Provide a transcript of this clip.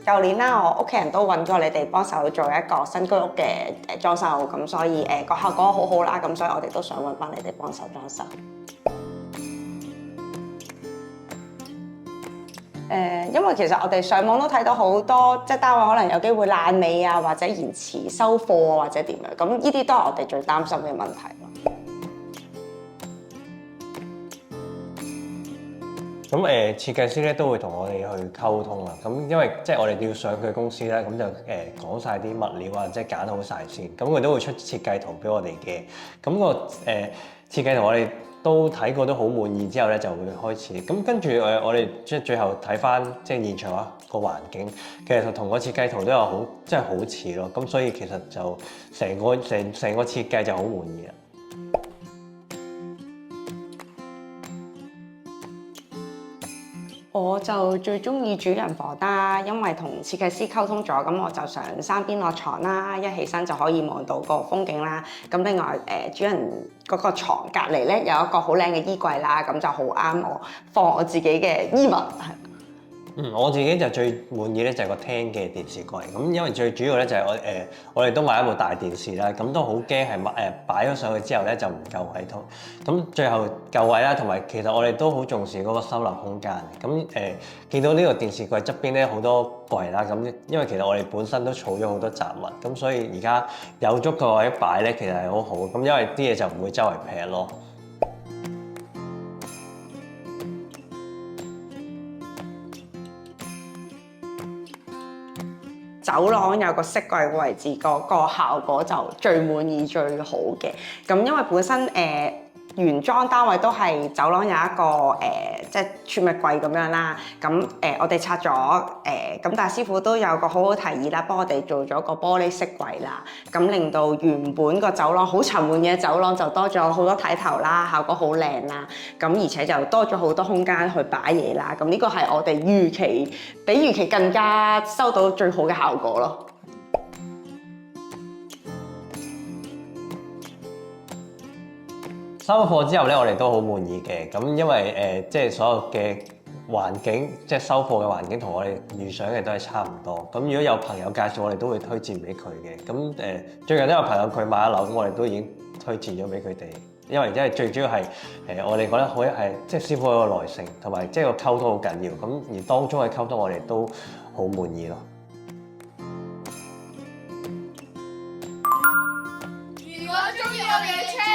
舊年啦，我屋企人都揾咗你哋幫手做一個新居屋嘅裝修，咁所以個效果好好啦，咁所以我哋都想揾翻你哋幫手裝修。因為其實我哋上網都睇到好多，即係單位可能有機會爛尾啊，或者延遲收貨啊，或者點樣，咁呢啲都係我哋最擔心嘅問題咯。咁設計師咧都會同我哋去溝通啊。咁因為即係我哋要上佢公司咧，咁就講晒啲物料啊，即係揀好晒先。咁佢都會出設計圖俾我哋嘅。咁個設計圖我哋都睇過都好滿意之後咧，就會開始。咁跟住我哋即係最後睇翻即係現場啊個環境，其實同個設計圖都有好即係好似咯。咁所以其實就成個設計就好滿意啦。我就最中意主人房啦，因為同設計師溝通咗，咁我就上山邊落床啦，一起身就可以望到個風景啦。咁另外主人嗰個牀隔離咧有一個好靚嘅衣櫃啦，咁就好啱我放我自己嘅衣物。我自己就最滿意咧就係個廳嘅電視櫃，咁因為最主要咧就係我哋都買一部大電視啦，咁都好驚係擺咗上去之後咧就唔夠位同，咁最後夠位啦，同埋其實我哋都好重視嗰個收納空間，咁見到呢個電視櫃側邊咧好多櫃啦，咁因為其實我哋本身都儲咗好多雜物，咁所以而家有足個位擺咧其實係好好，咁因為啲嘢就唔會周圍劈咯。走廊有個飾櫃嘅位置，嗰個效果就最滿意最好嘅。咁因為本身原裝單位都係走廊有一個即係儲物櫃咁樣啦。咁我哋拆咗咁但係師傅都有個好好提議啦，幫我哋做咗個玻璃飾櫃啦。咁令到原本個走廊好沉悶嘅走廊就多咗好多睇頭啦，效果好靚啦。咁而且就多咗好多空間去擺嘢啦。咁呢個係我哋比預期更加收到最好嘅效果咯。收咗貨之後咧，我哋都好滿意嘅。咁因為即係所有嘅環境，即係收貨嘅環境同我哋預想嘅都係差唔多。咁如果有朋友介紹，我哋都會推薦俾佢嘅。咁最近都有朋友佢買咗樓，咁我哋都已經推薦咗俾佢哋。因為最主要係我哋覺得好係即係師傅有個耐性，同埋即係個溝通好緊要。咁而當中嘅溝通，我哋都好滿意咯。如果中意我哋嘅